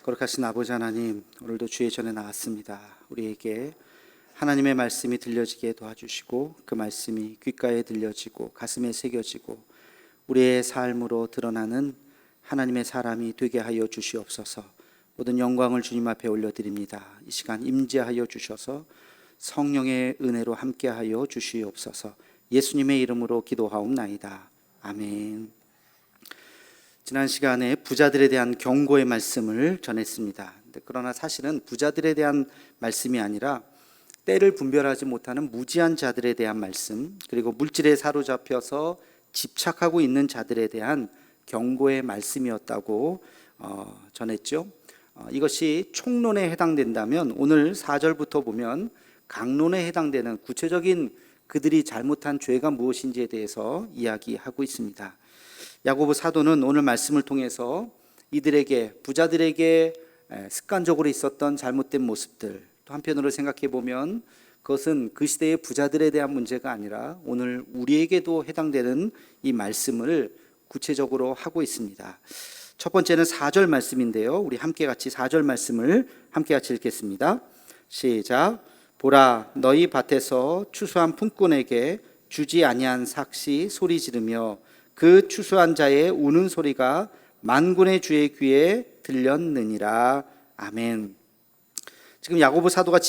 거룩하신 아버지 하나님, 오늘도 주의 전에 나왔습니다. 우리에게 하나님의 말씀이 들려지게 도와주시고 그 말씀이 귓가에 들려지고 가슴에 새겨지고 우리의 삶으로 드러나는 하나님의 사람이 되게 하여 주시옵소서. 모든 영광을 주님 앞에 올려드립니다. 이 시간 임재하여 주셔서 성령의 은혜로 함께하여 주시옵소서. 예수님의 이름으로 기도하옵나이다. 아멘. 지난 시간에 부자들에 대한 경고의 말씀을 전했습니다. 그러나 사실은 부자들에 대한 말씀이 아니라 때를 분별하지 못하는 무지한 자들에 대한 말씀, 그리고 물질에 사로잡혀서 집착하고 있는 자들에 대한 경고의 말씀이었다고 전했죠. 이것이 총론에 해당된다면 오늘 4절부터 보면 강론에 해당되는 구체적인 그들이 잘못한 죄가 무엇인지에 대해서 이야기하고 있습니다. 야고보 사도는 오늘 말씀을 통해서 이들에게, 부자들에게 습관적으로 있었던 잘못된 모습들, 또 한편으로 생각해 보면 그것은 그 시대의 부자들에 대한 문제가 아니라 오늘 우리에게도 해당되는 이 말씀을 구체적으로 하고 있습니다. 첫 번째는 4절 말씀인데요, 우리 함께 같이 4절 말씀을 함께 같이 읽겠습니다. 시작. 보라, 너희 밭에서 추수한 품꾼에게 주지 아니한 삭시 소리 지르며 그 추수한 자의 우는 소리가 만군의 주의 귀에 들렸느니라. 아멘. 지금 야고보 사도가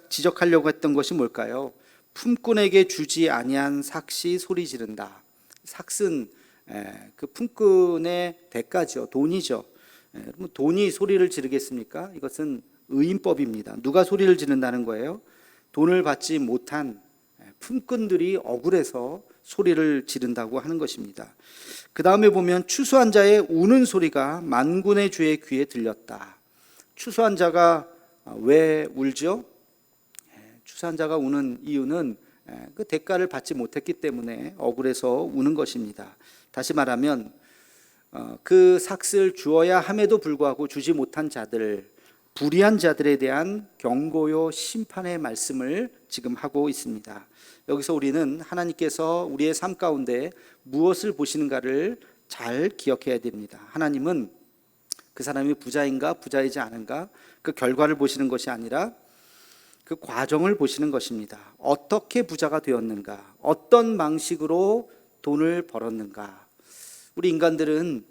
지적하려고 했던 것이 뭘까요? 품꾼에게 주지 아니한 삭시 소리 지른다. 삭은 그 품꾼의 대가죠. 돈이죠. 그러면 돈이 소리를 지르겠습니까? 이것은 의인법입니다. 누가 소리를 지른다는 거예요? 돈을 받지 못한 품꾼들이 억울해서 소리를 지른다고 하는 것입니다. 그 다음에 보면 추수한 자의 우는 소리가 만군의 주의 귀에 들렸다. 추수한 자가 왜 울죠? 추수한 자가 우는 이유는 그 대가를 받지 못했기 때문에 억울해서 우는 것입니다. 다시 말하면 그 삭을 주어야 함에도 불구하고 주지 못한 자들, 불의한 자들에 대한 경고요 심판의 말씀을 지금 하고 있습니다. 여기서 우리는 하나님께서 우리의 삶 가운데 무엇을 보시는가를 잘 기억해야 됩니다. 하나님은 그 사람이 부자인가 부자이지 않은가 그 결과를 보시는 것이 아니라 그 과정을 보시는 것입니다. 어떻게 부자가 되었는가, 어떤 방식으로 돈을 벌었는가. 우리 인간들은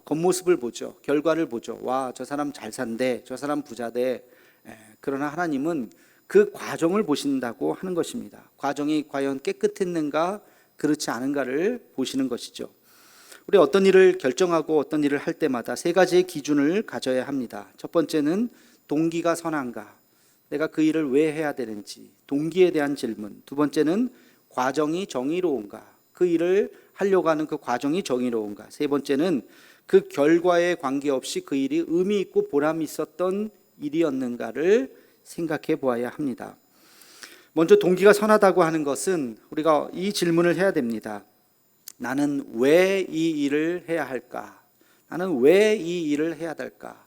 겉모습을 보죠. 결과를 보죠. 와, 저 사람 잘 산대, 저 사람 부자대. 그러나 하나님은 그 과정을 보신다고 하는 것입니다. 과정이 과연 깨끗했는가 그렇지 않은가를 보시는 것이죠. 우리 어떤 일을 결정하고 어떤 일을 할 때마다 세 가지의 기준을 가져야 합니다. 첫 번째는 동기가 선한가, 내가 그 일을 왜 해야 되는지, 동기에 대한 질문. 두 번째는 과정이 정의로운가, 그 일을 하려고 하는 그 과정이 정의로운가. 세 번째는 그 결과에 관계없이 그 일이 의미 있고 보람이 있었던 일이었는가를 생각해 보아야 합니다. 먼저 동기가 선하다고 하는 것은 우리가 이 질문을 해야 됩니다. 나는 왜 이 일을 해야 할까? 나는 왜 이 일을 해야 될까?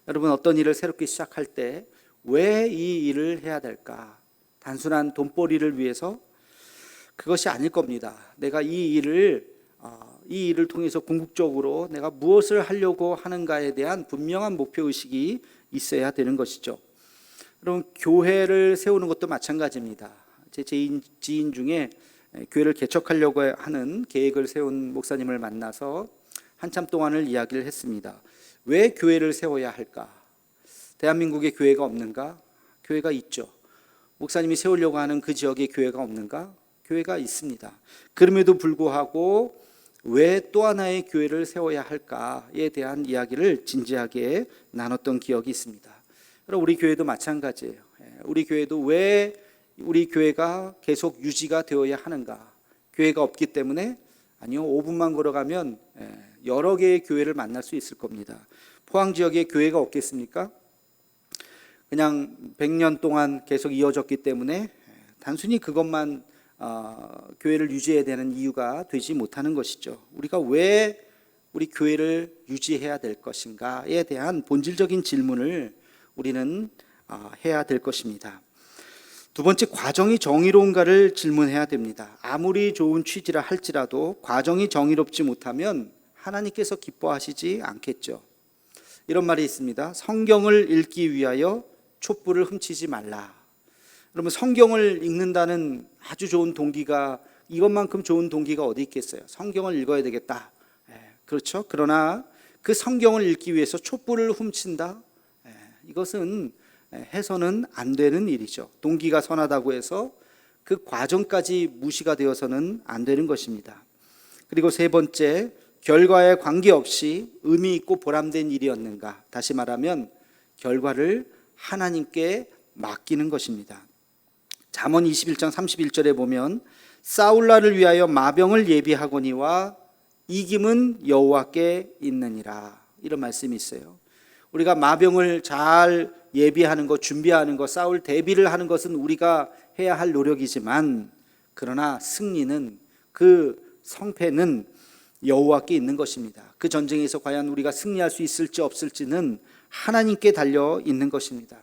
여러분, 어떤 일을 새롭게 시작할 때 왜 이 일을 해야 될까? 단순한 돈벌이를 위해서? 그것이 아닐 겁니다. 내가 이 일을 통해서 궁극적으로 내가 무엇을 하려고 하는가에 대한 분명한 목표의식이 있어야 되는 것이죠. 여러분, 교회를 세우는 것도 마찬가지입니다. 제 지인 중에 교회를 개척하려고 하는 계획을 세운 목사님을 만나서 한참 동안을 이야기를 했습니다. 왜 교회를 세워야 할까? 대한민국에 교회가 없는가? 교회가 있죠. 목사님이 세우려고 하는 그 지역에 교회가 없는가? 교회가 있습니다. 그럼에도 불구하고 왜 또 하나의 교회를 세워야 할까에 대한 이야기를 진지하게 나눴던 기억이 있습니다. 그럼 우리 교회도 마찬가지예요. 우리 교회도 왜 우리 교회가 계속 유지가 되어야 하는가? 교회가 없기 때문에? 아니요, 5분만 걸어가면 여러 개의 교회를 만날 수 있을 겁니다. 포항 지역에 교회가 없겠습니까? 그냥 100년 동안 계속 이어졌기 때문에 단순히 그것만 교회를 유지해야 되는 이유가 되지 못하는 것이죠. 우리가 왜 우리 교회를 유지해야 될 것인가에 대한 본질적인 질문을 우리는 해야 될 것입니다. 두 번째, 과정이 정의로운가를 질문해야 됩니다. 아무리 좋은 취지라 할지라도 과정이 정의롭지 못하면 하나님께서 기뻐하시지 않겠죠. 이런 말이 있습니다. 성경을 읽기 위하여 촛불을 훔치지 말라. 그러면 성경을 읽는다는 아주 좋은 동기가, 이것만큼 좋은 동기가 어디 있겠어요? 성경을 읽어야 되겠다. 그렇죠. 그러나 그 성경을 읽기 위해서 촛불을 훔친다. 이것은 해서는 안 되는 일이죠. 동기가 선하다고 해서 그 과정까지 무시가 되어서는 안 되는 것입니다. 그리고 세 번째, 결과에 관계없이 의미 있고 보람된 일이었는가? 다시 말하면 결과를 하나님께 맡기는 것입니다. 잠언 21장 31절에 보면 싸울날을 위하여 마병을 예비하거니와 이김은 여호와께 있느니라, 이런 말씀이 있어요. 우리가 마병을 잘 예비하는 것, 준비하는 것, 싸울 대비를 하는 것은 우리가 해야 할 노력이지만, 그러나 승리는, 그 성패는 여호와께 있는 것입니다. 그 전쟁에서 과연 우리가 승리할 수 있을지 없을지는 하나님께 달려 있는 것입니다.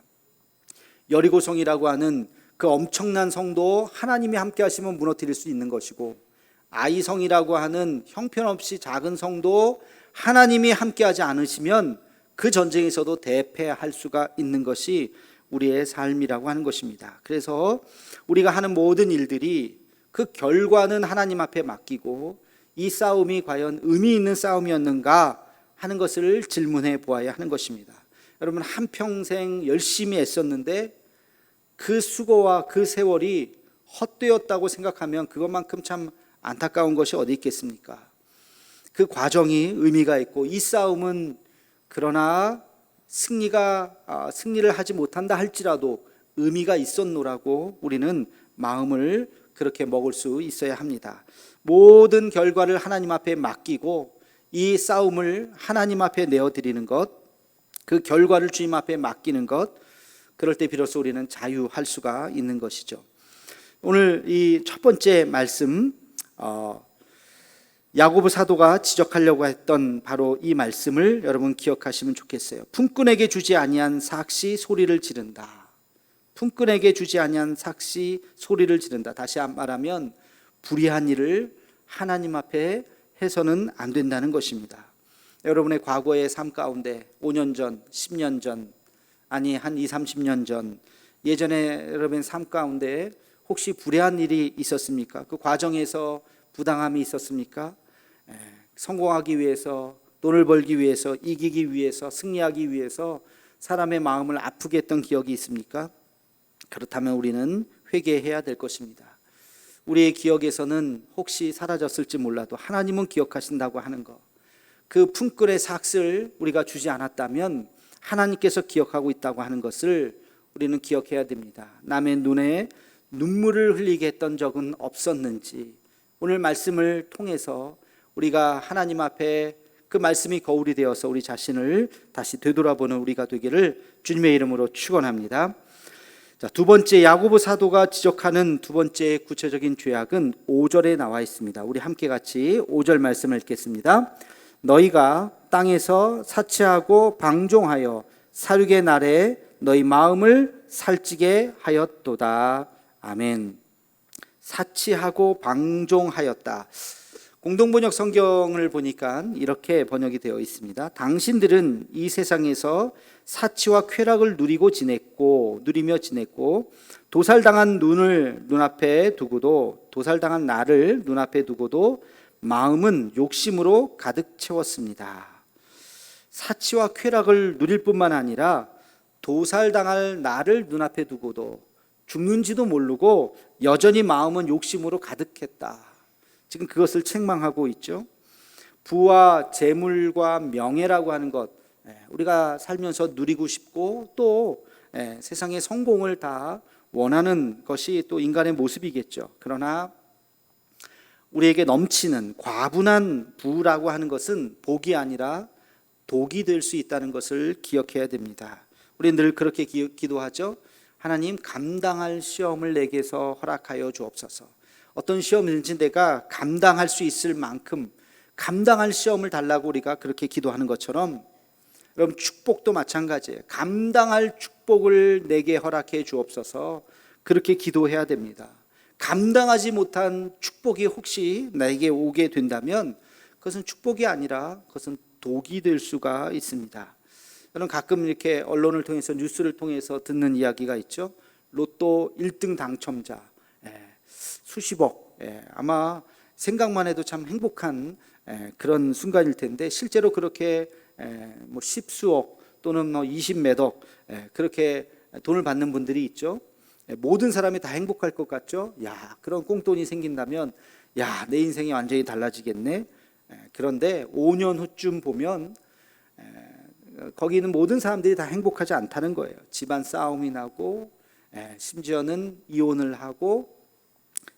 여리고성이라고 하는 그 엄청난 성도 하나님이 함께 하시면 무너뜨릴 수 있는 것이고, 아이성이라고 하는 형편없이 작은 성도 하나님이 함께하지 않으시면 그 전쟁에서도 대패할 수가 있는 것이 우리의 삶이라고 하는 것입니다. 그래서 우리가 하는 모든 일들이 그 결과는 하나님 앞에 맡기고, 이 싸움이 과연 의미 있는 싸움이었는가 하는 것을 질문해 보아야 하는 것입니다. 여러분, 한평생 열심히 애썼는데 그 수고와 그 세월이 헛되었다고 생각하면 그것만큼 참 안타까운 것이 어디 있겠습니까? 그 과정이 의미가 있고, 이 싸움은 그러나 승리를 하지 못한다 할지라도 의미가 있었노라고 우리는 마음을 그렇게 먹을 수 있어야 합니다. 모든 결과를 하나님 앞에 맡기고 이 싸움을 하나님 앞에 내어드리는 것, 그 결과를 주님 앞에 맡기는 것, 그럴 때 비로소 우리는 자유할 수가 있는 것이죠. 오늘 이 첫 번째 말씀, 야고보 사도가 지적하려고 했던 바로 이 말씀을 여러분 기억하시면 좋겠어요. 품꾼에게 주지 아니한 삭시 소리를 지른다. 품꾼에게 주지 아니한 삭시 소리를 지른다. 다시 말하면 불의한 일을 하나님 앞에 해서는 안 된다는 것입니다. 여러분의 과거의 삶 가운데 5년 전, 10년 전, 아니 한 20, 30년 전, 예전에 여러분의 삶 가운데 혹시 불의한 일이 있었습니까? 그 과정에서 부당함이 있었습니까? 성공하기 위해서, 돈을 벌기 위해서, 이기기 위해서, 승리하기 위해서 사람의 마음을 아프게 했던 기억이 있습니까? 그렇다면 우리는 회개해야 될 것입니다. 우리의 기억에서는 혹시 사라졌을지 몰라도 하나님은 기억하신다고 하는 것, 그 품꾼의 삭을 우리가 주지 않았다면 하나님께서 기억하고 있다고 하는 것을 우리는 기억해야 됩니다. 남의 눈에 눈물을 흘리게 했던 적은 없었는지, 오늘 말씀을 통해서 우리가 하나님 앞에 그 말씀이 거울이 되어서 우리 자신을 다시 되돌아보는 우리가 되기를 주님의 이름으로 축원합니다. 자, 두 번째, 야고보 사도가 지적하는 두 번째 구체적인 죄악은 5절에 나와 있습니다. 우리 함께 같이 5절 말씀을 읽겠습니다. 너희가 땅에서 사치하고 방종하여 살육의 날에 너희 마음을 살찌게 하였도다. 아멘. 사치하고 방종하였다. 공동번역 성경을 보니까 이렇게 번역이 되어 있습니다. 당신들은 이 세상에서 사치와 쾌락을 누리며 지냈고 도살당한 눈을 눈앞에 두고도, 도살당한 나를 눈앞에 두고도 마음은 욕심으로 가득 채웠습니다. 사치와 쾌락을 누릴 뿐만 아니라 도살당할 나를 눈앞에 두고도 죽는지도 모르고 여전히 마음은 욕심으로 가득했다. 지금 그것을 책망하고 있죠. 부와 재물과 명예라고 하는 것, 우리가 살면서 누리고 싶고 또 세상의 성공을 다 원하는 것이 또 인간의 모습이겠죠. 그러나 우리에게 넘치는 과분한 부라고 하는 것은 복이 아니라 독이 될 수 있다는 것을 기억해야 됩니다. 우리는 늘 그렇게 기도하죠. 하나님, 감당할 시험을 내게서 허락하여 주옵소서. 어떤 시험이든지 내가 감당할 수 있을 만큼 감당할 시험을 달라고 우리가 그렇게 기도하는 것처럼, 여러분 축복도 마찬가지예요. 감당할 축복을 내게 허락해 주옵소서, 그렇게 기도해야 됩니다. 감당하지 못한 축복이 혹시 나에게 오게 된다면 그것은 축복이 아니라 그것은 독이 될 수가 있습니다. 저는 가끔 이렇게 언론을 통해서 뉴스를 통해서 듣는 이야기가 있죠. 로또 1등 당첨자 수십억, 아마 생각만 해도 참 행복한 그런 순간일 텐데 실제로 그렇게 뭐 십수억 또는 뭐 20몇억 그렇게 돈을 받는 분들이 있죠. 모든 사람이 다 행복할 것 같죠. 야, 그런 꽁돈이 생긴다면 야, 내 인생이 완전히 달라지겠네. 그런데 5년 후쯤 보면 거기 있는 모든 사람들이 다 행복하지 않다는 거예요. 집안 싸움이 나고 심지어는 이혼을 하고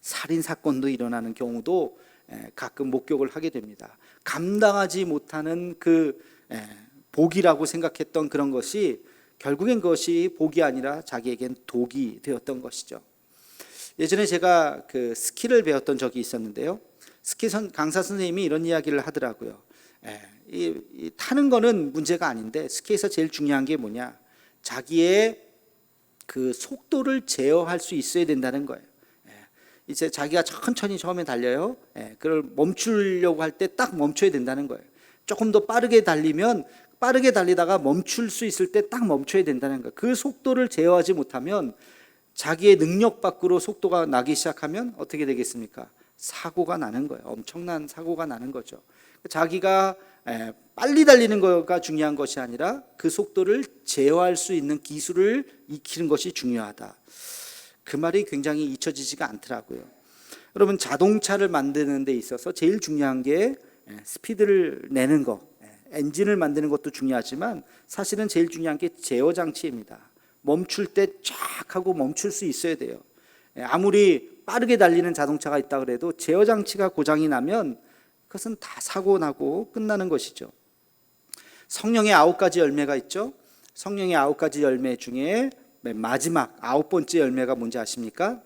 살인 사건도 일어나는 경우도 가끔 목격을 하게 됩니다. 감당하지 못하는 그 복이라고 생각했던 그런 것이 결국엔 그것이 복이 아니라 자기에겐 독이 되었던 것이죠. 예전에 제가 그 스키를 배웠던 적이 있었는데요. 스키 강사 선생님이 이런 이야기를 하더라고요. 이 타는 거는 문제가 아닌데 스키에서 제일 중요한 게 뭐냐? 자기의 그 속도를 제어할 수 있어야 된다는 거예요. 이제 자기가 천천히 처음에 달려요. 그걸 멈추려고 할 때 딱 멈춰야 된다는 거예요. 조금 더 빠르게 달리면 빠르게 달리다가 멈출 수 있을 때 딱 멈춰야 된다는 거예요. 그 속도를 제어하지 못하면 자기의 능력 밖으로 속도가 나기 시작하면 어떻게 되겠습니까? 사고가 나는 거예요. 엄청난 사고가 나는 거죠. 자기가 빨리 달리는 거가 중요한 것이 아니라 그 속도를 제어할 수 있는 기술을 익히는 것이 중요하다. 그 말이 굉장히 잊혀지지가 않더라고요. 여러분, 자동차를 만드는 데 있어서 제일 중요한 게 스피드를 내는 거, 엔진을 만드는 것도 중요하지만 사실은 제일 중요한 게 제어 장치입니다. 멈출 때 쫙 하고 멈출 수 있어야 돼요. 아무리 빠르게 달리는 자동차가 있다 그래도 제어 장치가 고장이 나면 그것은 다 사고 나고 끝나는 것이죠. 성령의 9가지 열매가 있죠. 성령의 9가지 열매 중에 맨 마지막 9번째 열매가 뭔지 아십니까?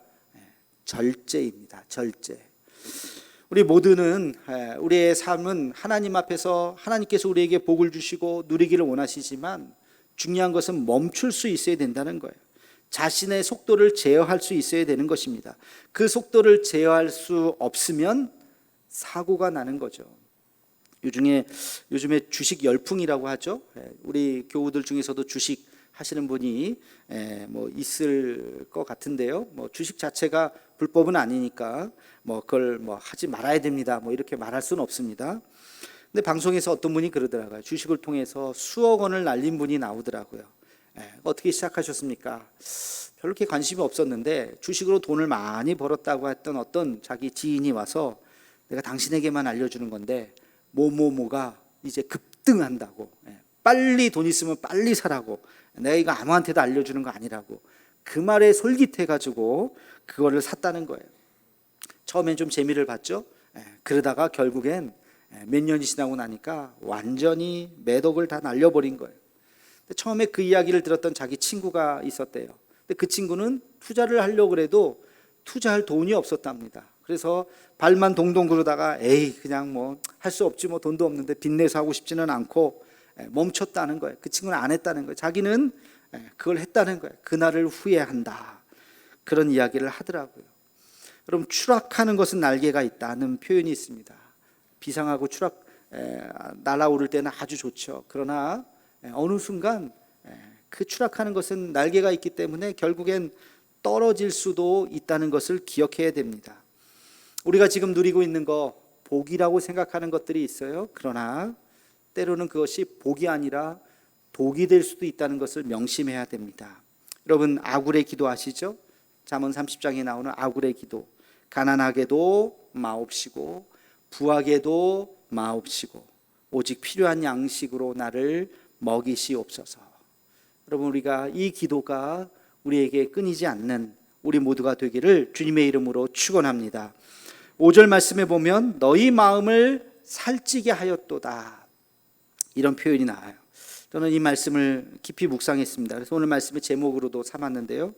절제입니다. 절제. 우리 모두는 우리의 삶은 하나님 앞에서 하나님께서 우리에게 복을 주시고 누리기를 원하시지만 중요한 것은 멈출 수 있어야 된다는 거예요. 자신의 속도를 제어할 수 있어야 되는 것입니다. 그 속도를 제어할 수 없으면 사고가 나는 거죠. 요즘에 주식 열풍이라고 하죠. 우리 교우들 중에서도 주식 하시는 분이 뭐 있을 것 같은데요. 뭐 주식 자체가 불법은 아니니까 뭐 그걸 뭐 하지 말아야 됩니다. 뭐 이렇게 말할 수는 없습니다. 근데 방송에서 어떤 분이 그러더라고요. 주식을 통해서 수억 원을 날린 분이 나오더라고요. 어떻게 시작하셨습니까? 별로 그렇게 관심이 없었는데 주식으로 돈을 많이 벌었다고 했던 어떤 자기 지인이 와서 내가 당신에게만 알려주는 건데 뭐가 이제 급등한다고, 빨리 돈 있으면 빨리 사라고, 내가 이거 아무한테도 알려주는 거 아니라고, 그 말에 솔깃해가지고 그거를 샀다는 거예요. 처음엔 좀 재미를 봤죠. 그러다가 결국엔 몇 년이 지나고 나니까 완전히 매덕을 다 날려버린 거예요. 처음에 그 이야기를 들었던 자기 친구가 있었대요. 근데 그 친구는 투자를 하려고 그래도 투자할 돈이 없었답니다. 그래서 발만 동동 구르다가 에이 그냥 뭐 할 수 없지, 뭐 돈도 없는데 빚내서 하고 싶지는 않고 멈췄다는 거예요. 그 친구는 안 했다는 거예요. 자기는 그걸 했다는 거예요. 그날을 후회한다, 그런 이야기를 하더라고요. 여러분, 추락하는 것은 날개가 있다는 표현이 있습니다. 비상하고 추락 날아오를 때는 아주 좋죠. 그러나 어느 순간 그 추락하는 것은 날개가 있기 때문에 결국엔 떨어질 수도 있다는 것을 기억해야 됩니다. 우리가 지금 누리고 있는 거 복이라고 생각하는 것들이 있어요. 그러나 때로는 그것이 복이 아니라 독이 될 수도 있다는 것을 명심해야 됩니다. 여러분, 아굴의 기도 아시죠? 잠언 30장에 나오는 아굴의 기도. 가난하게도 마옵시고 부하게도 마옵시고 오직 필요한 양식으로 나를 먹이시옵소서. 여러분, 우리가 이 기도가 우리에게 끊이지 않는 우리 모두가 되기를 주님의 이름으로 축원합니다. 5절 말씀에 보면 너희 마음을 살찌게 하였도다, 이런 표현이 나와요. 저는 이 말씀을 깊이 묵상했습니다. 그래서 오늘 말씀의 제목으로도 삼았는데요.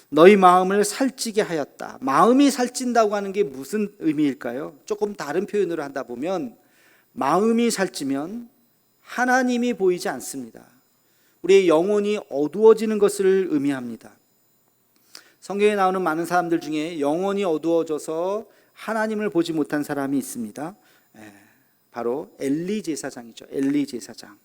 너희 마음을 살찌게 하였다. 마음이 살찐다고 하는 게 무슨 의미일까요? 조금 다른 표현으로 한다 보면 마음이 살찌면 하나님이 보이지 않습니다. 우리의 영혼이 어두워지는 것을 의미합니다. 성경에 나오는 많은 사람들 중에 영혼이 어두워져서 하나님을 보지 못한 사람이 있습니다. 바로 엘리 제사장이죠. 엘리 제사장.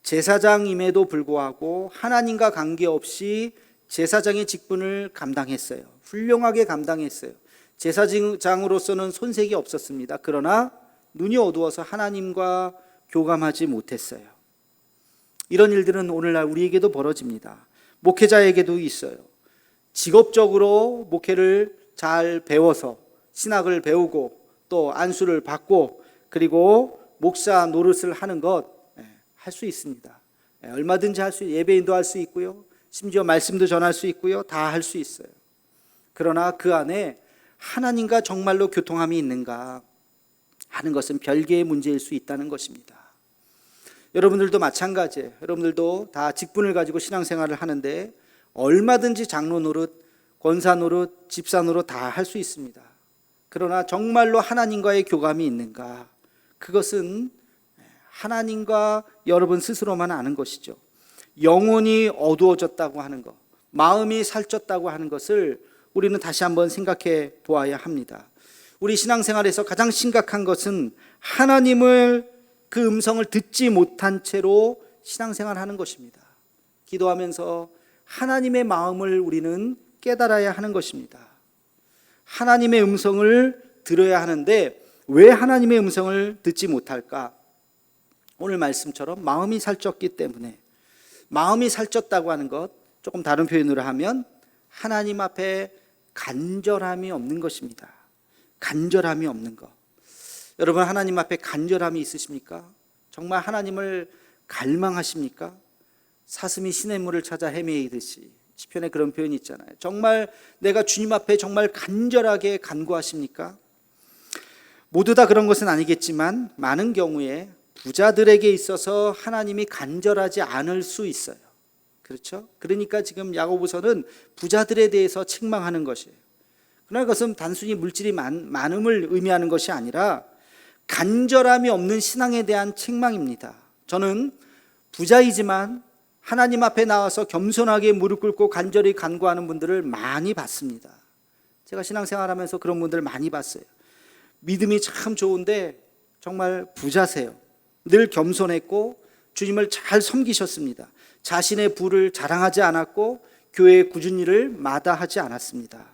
제사장임에도 불구하고 하나님과 관계없이 제사장의 직분을 감당했어요. 훌륭하게 감당했어요. 제사장으로서는 손색이 없었습니다. 그러나 눈이 어두워서 하나님과 교감하지 못했어요. 이런 일들은 오늘날 우리에게도 벌어집니다. 목회자에게도 있어요. 직업적으로 목회를 잘 배워서 신학을 배우고 또 안수를 받고 그리고 목사 노릇을 하는 것 할 수 있습니다. 얼마든지 할 수, 예배인도 할 수 있고요. 심지어 말씀도 전할 수 있고요. 다 할 수 있어요. 그러나 그 안에 하나님과 정말로 교통함이 있는가 하는 것은 별개의 문제일 수 있다는 것입니다. 여러분들도 마찬가지예요. 여러분들도 다 직분을 가지고 신앙생활을 하는데 얼마든지 장로 노릇, 권사 노릇, 집사 노릇 다 할 수 있습니다. 그러나 정말로 하나님과의 교감이 있는가? 그것은 하나님과 여러분 스스로만 아는 것이죠. 영혼이 어두워졌다고 하는 것, 마음이 살쪘다고 하는 것을 우리는 다시 한번 생각해 보아야 합니다. 우리 신앙생활에서 가장 심각한 것은 하나님을 그 음성을 듣지 못한 채로 신앙생활하는 것입니다. 기도하면서 하나님의 마음을 우리는 깨달아야 하는 것입니다. 하나님의 음성을 들어야 하는데 왜 하나님의 음성을 듣지 못할까? 오늘 말씀처럼 마음이 살쪘기 때문에, 마음이 살쪘다고 하는 것, 조금 다른 표현으로 하면 하나님 앞에 간절함이 없는 것입니다. 간절함이 없는 것. 여러분, 하나님 앞에 간절함이 있으십니까? 정말 하나님을 갈망하십니까? 사슴이 시냇물을 찾아 헤매이듯이, 시편에 그런 표현이 있잖아요. 정말 내가 주님 앞에 정말 간절하게 간구하십니까? 모두 다 그런 것은 아니겠지만 많은 경우에 부자들에게 있어서 하나님이 간절하지 않을 수 있어요. 그렇죠? 그러니까 지금 야고보서는 부자들에 대해서 책망하는 것이에요. 그러나 그것은 단순히 물질이 많음을 의미하는 것이 아니라 간절함이 없는 신앙에 대한 책망입니다. 저는 부자이지만 하나님 앞에 나와서 겸손하게 무릎 꿇고 간절히 간구하는 분들을 많이 봤습니다. 제가 신앙생활하면서 그런 분들을 많이 봤어요. 믿음이 참 좋은데 정말 부자세요. 늘 겸손했고 주님을 잘 섬기셨습니다. 자신의 부를 자랑하지 않았고 교회의 꾸준히 일을 마다하지 않았습니다.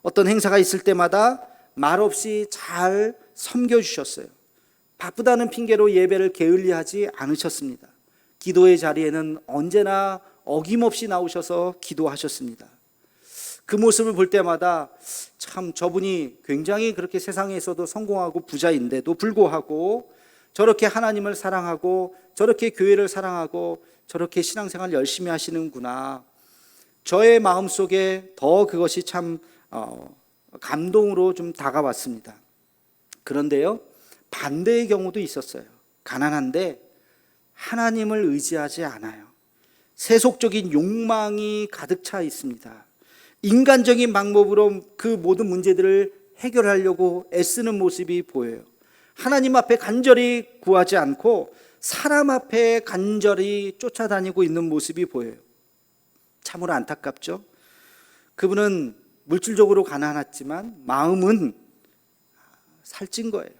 어떤 행사가 있을 때마다 말없이 잘 섬겨주셨어요. 바쁘다는 핑계로 예배를 게을리하지 않으셨습니다. 기도의 자리에는 언제나 어김없이 나오셔서 기도하셨습니다. 그 모습을 볼 때마다 참 저분이 굉장히 그렇게 세상에서도 성공하고 부자인데도 불구하고 저렇게 하나님을 사랑하고 저렇게 교회를 사랑하고 저렇게 신앙생활 열심히 하시는구나. 저의 마음속에 더 그것이 참 감동으로 좀 다가왔습니다. 그런데요, 반대의 경우도 있었어요. 가난한데 하나님을 의지하지 않아요. 세속적인 욕망이 가득 차 있습니다. 인간적인 방법으로 그 모든 문제들을 해결하려고 애쓰는 모습이 보여요. 하나님 앞에 간절히 구하지 않고 사람 앞에 간절히 쫓아다니고 있는 모습이 보여요. 참으로 안타깝죠. 그분은 물질적으로 가난했지만 마음은 살찐 거예요.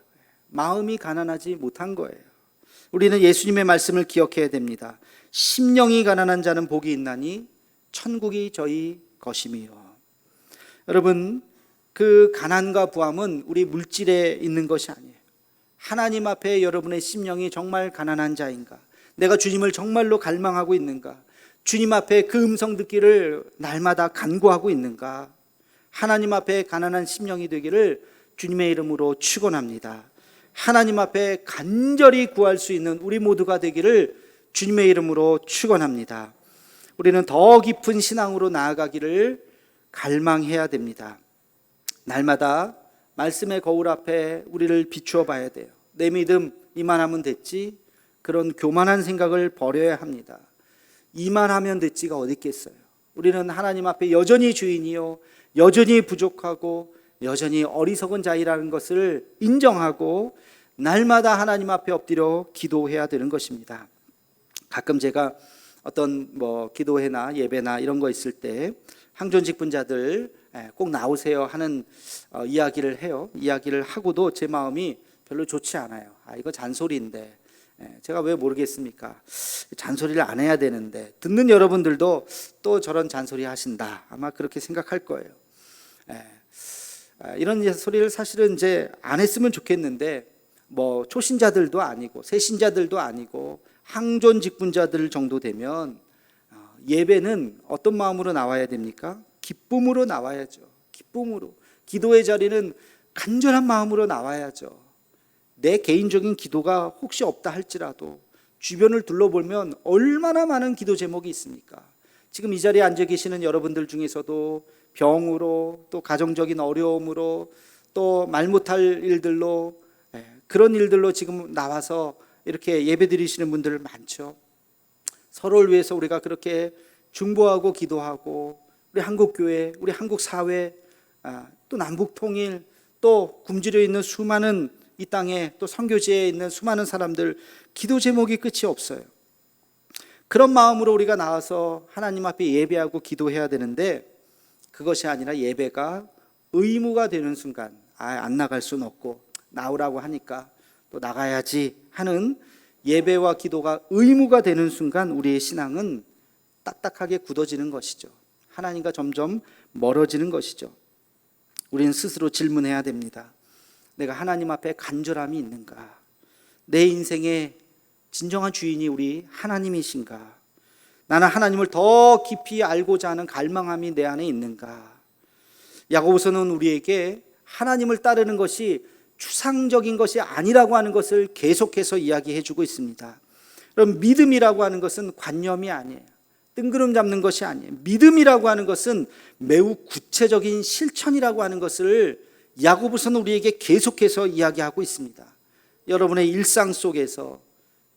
마음이 가난하지 못한 거예요. 우리는 예수님의 말씀을 기억해야 됩니다. 심령이 가난한 자는 복이 있나니 천국이 저희 것임이요. 여러분, 그 가난과 부함은 우리 물질에 있는 것이 아니에요. 하나님 앞에 여러분의 심령이 정말 가난한 자인가? 내가 주님을 정말로 갈망하고 있는가? 주님 앞에 그 음성 듣기를 날마다 간구하고 있는가? 하나님 앞에 가난한 심령이 되기를 주님의 이름으로 축원합니다. 하나님 앞에 간절히 구할 수 있는 우리 모두가 되기를 주님의 이름으로 축원합니다. 우리는 더 깊은 신앙으로 나아가기를 갈망해야 됩니다. 날마다 말씀의 거울 앞에 우리를 비추어 봐야 돼요. 내 믿음 이만하면 됐지, 그런 교만한 생각을 버려야 합니다. 이만하면 됐지가 어디 있겠어요. 우리는 하나님 앞에 여전히 주인이요, 여전히 부족하고 여전히 어리석은 자이라는 것을 인정하고 날마다 하나님 앞에 엎드려 기도해야 되는 것입니다. 가끔 제가 어떤 기도회나 예배나 이런 거 있을 때 항존 직분자들 꼭 나오세요 하는 이야기를 해요. 이야기를 하고도 제 마음이 별로 좋지 않아요. 이거 잔소리인데 제가 왜 모르겠습니까? 잔소리를 안 해야 되는데 듣는 여러분들도 또 저런 잔소리 하신다, 아마 그렇게 생각할 거예요. 이런 소리를 사실은 이제 안 했으면 좋겠는데, 뭐 초신자들도 아니고 새신자들도 아니고 항존 직분자들 정도 되면 예배는 어떤 마음으로 나와야 됩니까? 기쁨으로 나와야죠. 기쁨으로. 기도의 자리는 간절한 마음으로 나와야죠. 내 개인적인 기도가 혹시 없다 할지라도 주변을 둘러보면 얼마나 많은 기도 제목이 있습니까? 지금 이 자리에 앉아 계시는 여러분들 중에서도 병으로, 또 가정적인 어려움으로, 또 말 못할 일들로, 그런 일들로 지금 나와서 이렇게 예배 드리시는 분들 많죠. 서로를 위해서 우리가 그렇게 중보하고 기도하고, 우리 한국교회, 우리 한국사회, 또 남북통일, 또 굶주려 있는 수많은 이 땅에, 또 선교지에 있는 수많은 사람들, 기도 제목이 끝이 없어요. 그런 마음으로 우리가 나와서 하나님 앞에 예배하고 기도해야 되는데, 그것이 아니라 예배가 의무가 되는 순간, 안 나갈 수는 없고 나오라고 하니까 또 나가야지 하는 예배와 기도가 의무가 되는 순간 우리의 신앙은 딱딱하게 굳어지는 것이죠. 하나님과 점점 멀어지는 것이죠. 우리는 스스로 질문해야 됩니다. 내가 하나님 앞에 간절함이 있는가? 내 인생의 진정한 주인이 우리 하나님이신가? 나는 하나님을 더 깊이 알고자 하는 갈망함이 내 안에 있는가? 야고보서는 우리에게 하나님을 따르는 것이 추상적인 것이 아니라고 하는 것을 계속해서 이야기해 주고 있습니다. 그럼 믿음이라고 하는 것은 관념이 아니에요. 뜬구름 잡는 것이 아니에요. 믿음이라고 하는 것은 매우 구체적인 실천이라고 하는 것을 야고보서는 우리에게 계속해서 이야기하고 있습니다. 여러분의 일상 속에서,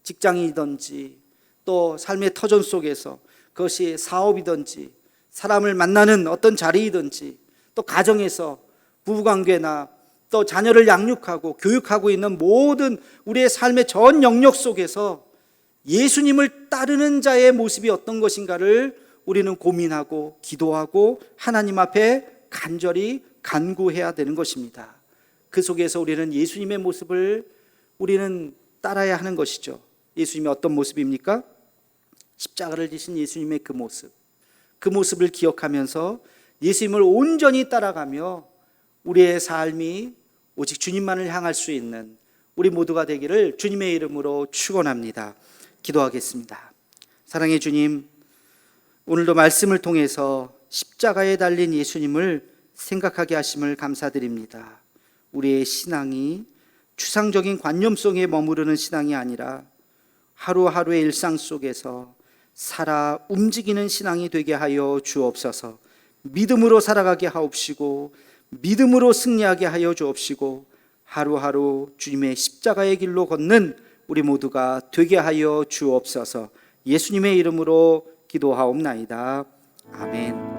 직장이든지 또 삶의 터전 속에서, 그것이 사업이든지 사람을 만나는 어떤 자리이든지, 또 가정에서 부부관계나 또 자녀를 양육하고 교육하고 있는 모든 우리의 삶의 전 영역 속에서 예수님을 따르는 자의 모습이 어떤 것인가를 우리는 고민하고 기도하고 하나님 앞에 간절히 간구해야 되는 것입니다. 그 속에서 우리는 예수님의 모습을 우리는 따라야 하는 것이죠. 예수님이 어떤 모습입니까? 십자가를 지신 예수님의 그 모습, 그 모습을 기억하면서 예수님을 온전히 따라가며 우리의 삶이 오직 주님만을 향할 수 있는 우리 모두가 되기를 주님의 이름으로 축원합니다. 기도하겠습니다. 사랑의 주님, 오늘도 말씀을 통해서 십자가에 달린 예수님을 생각하게 하심을 감사드립니다. 우리의 신앙이 추상적인 관념 속에 머무르는 신앙이 아니라 하루하루의 일상 속에서 살아 움직이는 신앙이 되게 하여 주옵소서. 믿음으로 살아가게 하옵시고 믿음으로 승리하게 하여 주옵시고 하루하루 주님의 십자가의 길로 걷는 우리 모두가 되게 하여 주옵소서. 예수님의 이름으로 기도하옵나이다. 아멘.